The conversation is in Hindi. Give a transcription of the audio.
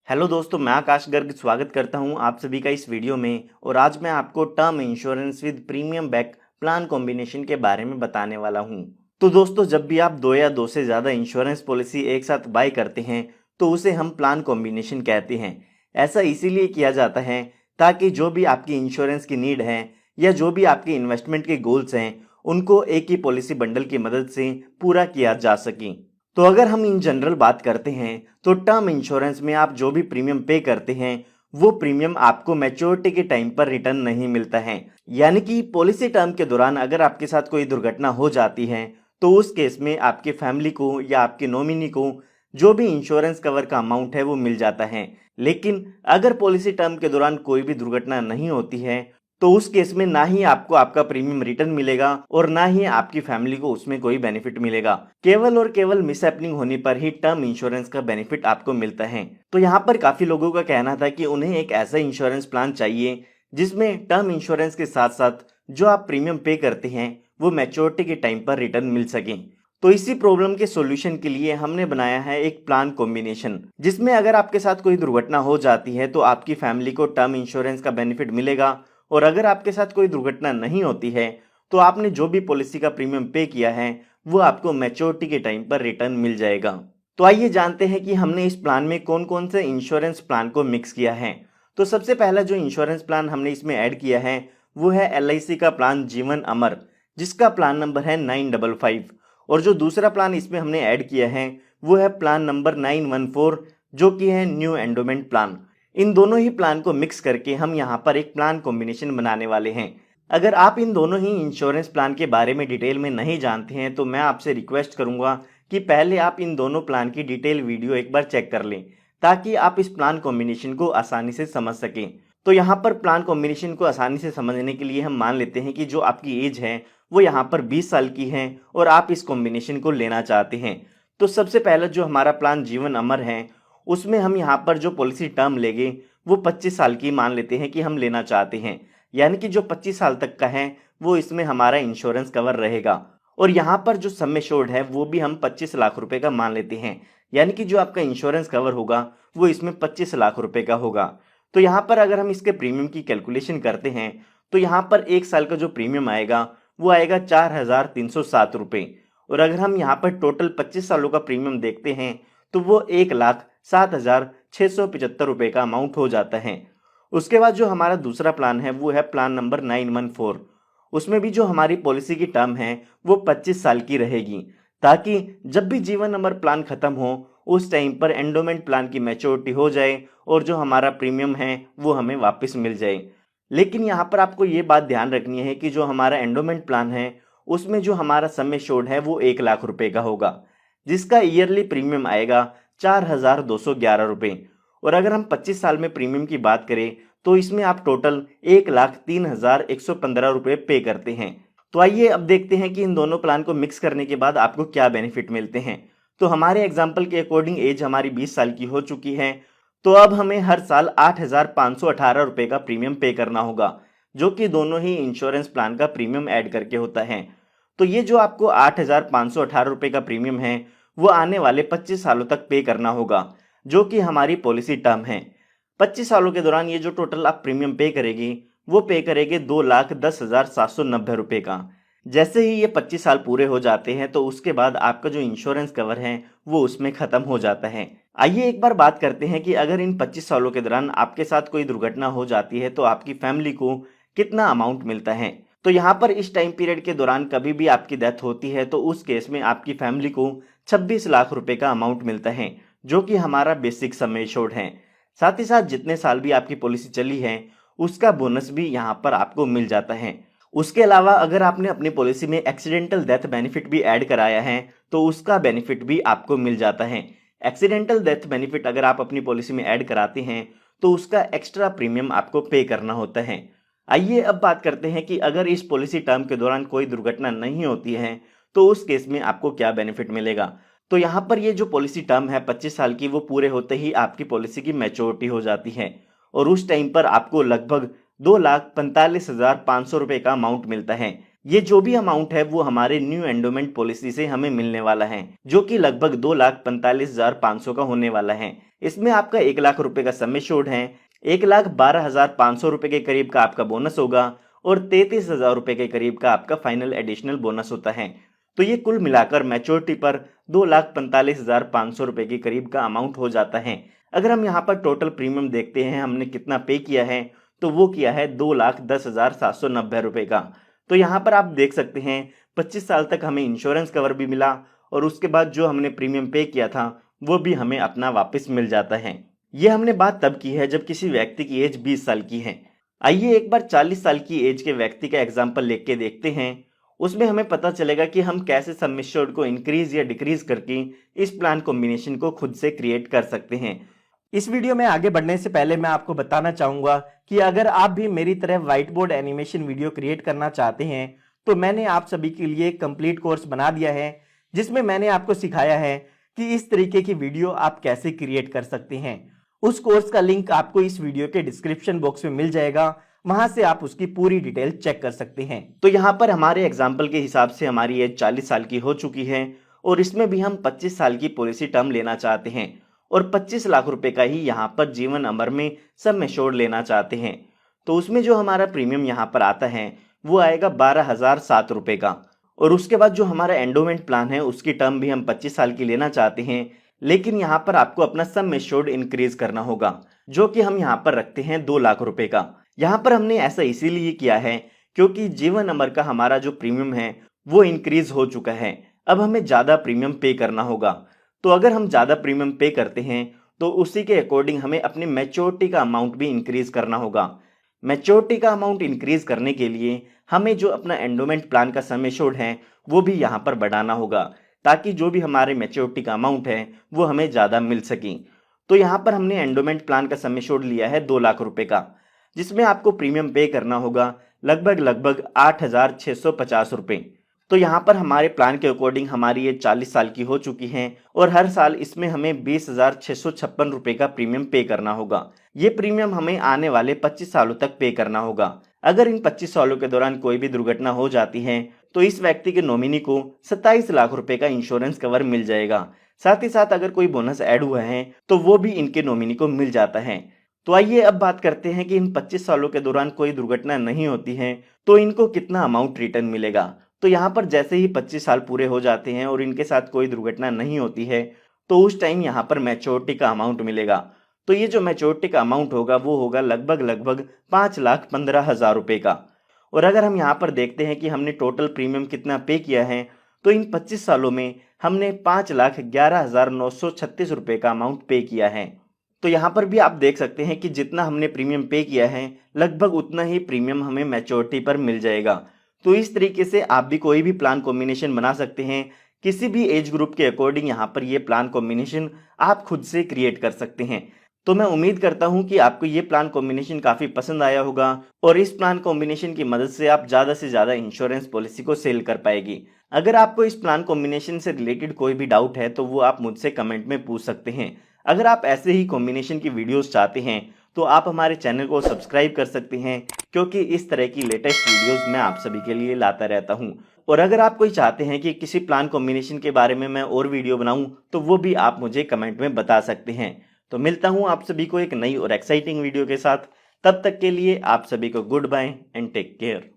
हेलो दोस्तों, मैं आकाश गर्ग स्वागत करता हूं आप सभी का इस वीडियो में। और आज मैं आपको term insurance with premium back plan combination के बारे में बताने वाला हूं। तो दोस्तों, जब भी आप दो या दो से ज़्यादा इंश्योरेंस पॉलिसी एक साथ बाय करते हैं तो उसे हम प्लान कॉम्बिनेशन कहते हैं। ऐसा इसीलिए किया जाता है ताकि जो भी आपकी इंश्योरेंस की नीड है या जो भी आपके इन्वेस्टमेंट के गोल्स हैं उनको एक ही पॉलिसी बंडल की मदद से पूरा किया जा सके। तो अगर हम इन जनरल बात करते हैं तो टर्म इंश्योरेंस में आप जो भी प्रीमियम पे करते हैं वो प्रीमियम आपको मैच्योरिटी के टाइम पर रिटर्न नहीं मिलता है। यानी कि पॉलिसी टर्म के दौरान अगर आपके साथ कोई दुर्घटना हो जाती है तो उस केस में आपके फैमिली को या आपके नॉमिनी को जो भी इंश्योरेंस कवर का अमाउंट है वो मिल जाता है। लेकिन अगर पॉलिसी टर्म के दौरान कोई भी दुर्घटना नहीं होती है तो उस केस में ना ही आपको आपका प्रीमियम रिटर्न मिलेगा और ना ही आपकी फैमिली को उसमें कोई बेनिफिट मिलेगा। केवल और केवल मिसहैपनिंग होने पर ही टर्म इंश्योरेंस का बेनिफिट आपको मिलता है। तो यहाँ पर काफी लोगों का कहना था कि उन्हें एक ऐसा इंश्योरेंस प्लान चाहिए जिसमें टर्म इंश्योरेंस के साथ साथ जो आप प्रीमियम पे करते हैं वो मैच्योरिटी के टाइम पर रिटर्न मिल सके। तो इसी प्रॉब्लम के सॉल्यूशन के लिए हमने बनाया है एक प्लान कॉम्बिनेशन, जिसमें अगर आपके साथ कोई दुर्घटना हो जाती है तो आपकी फैमिली को टर्म इंश्योरेंस का बेनिफिट मिलेगा, और अगर आपके साथ कोई दुर्घटना नहीं होती है तो आपने जो भी पॉलिसी का प्रीमियम पे किया है वो आपको मैच्योरिटी के टाइम पर रिटर्न मिल जाएगा। तो आइए जानते हैं कि हमने इस प्लान में कौन कौन से इंश्योरेंस प्लान को मिक्स किया है। तो सबसे पहला जो इंश्योरेंस प्लान हमने इसमें ऐड किया है वो है LIC का प्लान जीवन अमर, जिसका प्लान नंबर है 955। और जो दूसरा प्लान इसमें हमने ऐड किया है वो है प्लान नंबर 914, जो कि है न्यू एंडोमेंट प्लान। इन दोनों ही प्लान को मिक्स करके हम यहाँ पर एक प्लान कॉम्बिनेशन बनाने वाले हैं। अगर आप इन दोनों ही इंश्योरेंस प्लान के बारे में डिटेल में नहीं जानते हैं तो मैं आपसे रिक्वेस्ट करूंगा कि पहले आप इन दोनों प्लान की डिटेल वीडियो एक बार चेक कर लें ताकि आप इस प्लान कॉम्बिनेशन को आसानी से समझ सकें। तो यहाँ पर प्लान कॉम्बिनेशन को आसानी से समझने के लिए हम मान लेते हैं कि जो आपकी एज है वो यहाँ पर 20 साल की है और आप इस कॉम्बिनेशन को लेना चाहते हैं। तो सबसे पहला जो हमारा प्लान जीवन अमर है उसमें हम यहाँ पर जो पॉलिसी टर्म लेंगे वो 25 साल की मान लेते हैं कि हम लेना चाहते हैं। यानी कि जो 25 साल तक का है वो इसमें हमारा इंश्योरेंस कवर रहेगा। और यहाँ पर जो सम एश्योर्ड है वो भी हम 25 लाख रुपए का मान लेते हैं। यानी कि जो आपका इंश्योरेंस कवर होगा वो इसमें 25 लाख रुपए का होगा। तो यहाँ पर अगर हम इसके प्रीमियम की कैलकुलेशन करते हैं तो यहाँ पर एक साल का जो प्रीमियम आएगा वो आएगा 4,307 रुपये। और अगर हम यहाँ पर टोटल 25 सालों का प्रीमियम देखते हैं तो वो 1,07,675 रुपये का अमाउंट हो जाता है। उसके बाद जो हमारा दूसरा प्लान है वो है प्लान नंबर 914। उसमें भी जो हमारी पॉलिसी की टर्म है वो 25 साल की रहेगी, ताकि जब भी जीवन अमर प्लान खत्म हो उस टाइम पर एंडोमेंट प्लान की मैच्योरिटी हो जाए और जो हमारा प्रीमियम है वो हमें वापस मिल जाए। लेकिन यहाँ पर आपको ये बात ध्यान रखनी है कि जो हमारा एंडोमेंट प्लान है उसमें जो हमारा सम एश्योर्ड है वो 1 लाख रुपए का होगा, जिसका ईयरली प्रीमियम आएगा 4,211 रुपये। और अगर हम 25 साल में प्रीमियम की बात करें तो इसमें आप टोटल 1,03,115 रुपये पे करते हैं। तो आइए अब देखते हैं कि इन दोनों प्लान को मिक्स करने के बाद आपको क्या बेनिफिट मिलते हैं। तो हमारे एग्जाम्पल के अकॉर्डिंग एज हमारी 20 साल की हो चुकी है, तो अब हमें हर साल 8,518 रुपये का प्रीमियम पे करना होगा, जो कि दोनों ही इंश्योरेंस प्लान का प्रीमियम ऐड करके होता है। तो ये जो आपको 8,518 रुपये का प्रीमियम है वो आने वाले 25 सालों तक पे करना होगा, जो कि हमारी पॉलिसी टर्म है। 25 सालों के दौरान ये जो टोटल आप प्रीमियम पे करेगी वो पे करेंगे 2,10,790 रुपये का। जैसे ही ये 25 साल पूरे हो जाते हैं तो उसके बाद आपका जो इंश्योरेंस कवर है वो उसमें ख़त्म हो जाता है। आइए एक बार बात करते हैं कि अगर इन 25 सालों के दौरान आपके साथ कोई दुर्घटना हो जाती है तो आपकी फैमिली को कितना अमाउंट मिलता है। तो यहाँ पर इस टाइम पीरियड के दौरान कभी भी आपकी डेथ होती है तो उस केस में आपकी फैमिली को 26 लाख रुपए का अमाउंट मिलता है, जो कि हमारा बेसिक सम एश्योर्ड है। साथ ही साथ जितने साल भी आपकी पॉलिसी चली है उसका बोनस भी यहाँ पर आपको मिल जाता है। उसके अलावा अगर आपने अपनी पॉलिसी में एक्सीडेंटल डेथ बेनिफिट भी ऐड कराया है तो उसका बेनिफिट भी आपको मिल जाता है। एक्सीडेंटल डेथ बेनिफिट अगर आप अपनी पॉलिसी में ऐड कराते हैं तो उसका एक्स्ट्रा प्रीमियम आपको पे करना होता है। आइए अब बात करते हैं कि अगर इस पॉलिसी टर्म के दौरान कोई दुर्घटना नहीं होती है तो उस केस में आपको क्या बेनिफिट मिलेगा। तो यहाँ पर ये जो पॉलिसी टर्म है 25 साल की वो पूरे होते ही आपकी पॉलिसी की मैच्योरिटी हो जाती है और उस टाइम पर आपको लगभग 2,45,500 रुपये का अमाउंट मिलता है। ये जो भी अमाउंट है वो हमारे न्यू एंडोमेंट पॉलिसी से हमें मिलने वाला है, जो कि लगभग 2,45,500 का होने वाला है। इसमें आपका 1,00,000 रुपए का सम एश्योर्ड है, 1,12,500 रुपए के करीब का आपका बोनस होगा और 33,000 रुपए के करीब का आपका फाइनल एडिशनल बोनस होता है। तो ये कुल मिलाकर मैच्योरिटी पर 2,45,500 रुपए के करीब का अमाउंट हो जाता है। अगर हम यहाँ पर टोटल प्रीमियम देखते हैं हमने कितना पे किया है, तो वो किया है 2,10,790 रुपए का। तो यहाँ पर आप देख सकते हैं 25 साल तक हमें इंश्योरेंस कवर भी मिला और उसके बाद जो हमने प्रीमियम पे किया था वो भी हमें अपना वापस मिल जाता है। ये हमने बात तब की है जब किसी व्यक्ति की एज 20 साल की है। आइए एक बार 40 साल की एज के व्यक्ति का एग्जाम्पल लेके के देखते हैं। उसमें हमें पता चलेगा कि हम कैसे सम एश्योर्ड को इंक्रीज या डिक्रीज करके इस प्लान कॉम्बिनेशन को खुद से क्रिएट कर सकते हैं। इस वीडियो में आगे बढ़ने से पहले मैं आपको बताना चाहूंगा कि अगर आप भी मेरी तरह white board animation video create करना चाहते हैं तो मैंने आप सभी के लिए एक कंप्लीट कोर्स बना दिया है, जिसमें मैंने आपको सिखाया है कि इस तरीके की वीडियो आप कैसे क्रिएट कर सकते हैं। उस कोर्स का लिंक आपको इस वीडियो के डिस्क्रिप्शन बॉक्स में मिल जाएगा, वहां से आप उसकी पूरी डिटेल चेक कर सकते हैं। तो यहाँ पर हमारे एग्जाम्पल के हिसाब से हमारी एज 40 साल की हो चुकी है और इसमें भी हम 25 साल की पॉलिसी टर्म लेना चाहते हैं और 25 लाख रुपए का ही यहाँ पर जीवन अमर में सम एश्योर्ड लेना चाहते हैं। तो उसमें जो हमारा प्रीमियम यहाँ पर आता है वो आएगा 12,007 रुपए का। और उसके बाद जो हमारा एंडोमेंट प्लान है उसकी टर्म भी हम 25 साल की लेना चाहते हैं, लेकिन यहाँ पर आपको अपना सम एश्योर्ड इंक्रीज करना होगा, जो कि हम यहाँ पर रखते हैं 2 लाख रुपए का। यहाँ पर हमने ऐसा इसीलिए किया है क्योंकि जीवन अमर का हमारा जो प्रीमियम है वो इंक्रीज हो चुका है, अब हमें ज़्यादा प्रीमियम पे करना होगा। तो अगर हम ज़्यादा प्रीमियम पे करते हैं तो उसी के अकॉर्डिंग हमें अपनी मैच्योरिटी का अमाउंट भी इंक्रीज करना होगा। मैच्योरिटी का अमाउंट इंक्रीज करने के लिए हमें जो अपना एंडोमेंट प्लान का सम एश्योर्ड है वो भी यहाँ पर बढ़ाना होगा, ताकि जो भी हमारे मैच्योरिटी का अमाउंट है वो हमें ज़्यादा मिल सके। तो यहाँ पर हमने एंडोमेंट प्लान का सम एश्योर्ड लिया है 2 लाख रुपए का, जिसमें आपको प्रीमियम पे करना होगा लगभग 8,650 रुपये। तो यहाँ पर हमारे प्लान के अकॉर्डिंग हमारी ये 40 साल की हो चुकी है और हर साल इसमें हमें 20,656 रुपये का प्रीमियम पे करना होगा। ये प्रीमियम हमें आने वाले 25 सालों तक पे करना होगा। अगर इन 25 सालों के दौरान कोई भी दुर्घटना हो जाती है तो इस व्यक्ति के नॉमिनी को 27 लाख रुपए का इंश्योरेंस कवर मिल जाएगा। साथ ही साथ अगर कोई बोनस ऐड हुआ है तो वो भी इनके नॉमिनी को मिल जाता है। तो आइए अब बात करते हैं कि इन 25 सालों के दौरान कोई दुर्घटना नहीं होती है तो इनको कितना अमाउंट रिटर्न मिलेगा। तो यहाँ पर जैसे ही 25 साल पूरे हो जाते हैं और इनके साथ कोई दुर्घटना नहीं होती है तो उस टाइम यहाँ पर मैच्योरिटी का अमाउंट मिलेगा। तो ये जो मैच्योरिटी का अमाउंट होगा वो होगा लगभग 5,15,000 रुपये का। और अगर हम यहाँ पर देखते हैं कि हमने टोटल प्रीमियम कितना पे किया है तो इन 25 सालों में हमने 5,11,936 रुपये का अमाउंट पे किया है। तो यहाँ पर भी आप देख सकते हैं कि जितना हमने प्रीमियम पे किया है लगभग उतना ही प्रीमियम हमें मैच्योरिटी पर मिल जाएगा। तो इस तरीके से आप भी कोई भी प्लान कॉम्बिनेशन बना सकते हैं, किसी भी एज ग्रुप के अकॉर्डिंग यहाँ पर ये प्लान कॉम्बिनेशन आप खुद से क्रिएट कर सकते हैं। तो मैं उम्मीद करता हूँ कि आपको ये प्लान कॉम्बिनेशन काफ़ी पसंद आया होगा और इस प्लान कॉम्बिनेशन की मदद से आप ज़्यादा से ज़्यादा इंश्योरेंस पॉलिसी को सेल कर पाएगी। अगर आपको इस प्लान कॉम्बिनेशन से रिलेटेड कोई भी डाउट है तो वो आप मुझसे कमेंट में पूछ सकते हैं। अगर आप ऐसे ही कॉम्बिनेशन की वीडियोस चाहते हैं तो आप हमारे चैनल को सब्सक्राइब कर सकते हैं, क्योंकि इस तरह की लेटेस्ट वीडियोस मैं आप सभी के लिए लाता रहता हूं। और अगर आप कोई चाहते हैं कि किसी प्लान कॉम्बिनेशन के बारे में मैं और वीडियो बनाऊं तो वो भी आप मुझे कमेंट में बता सकते हैं। तो मिलता हूं आप सभी को एक नई और एक्साइटिंग वीडियो के साथ। तब तक के लिए आप सभी को good bye and take care.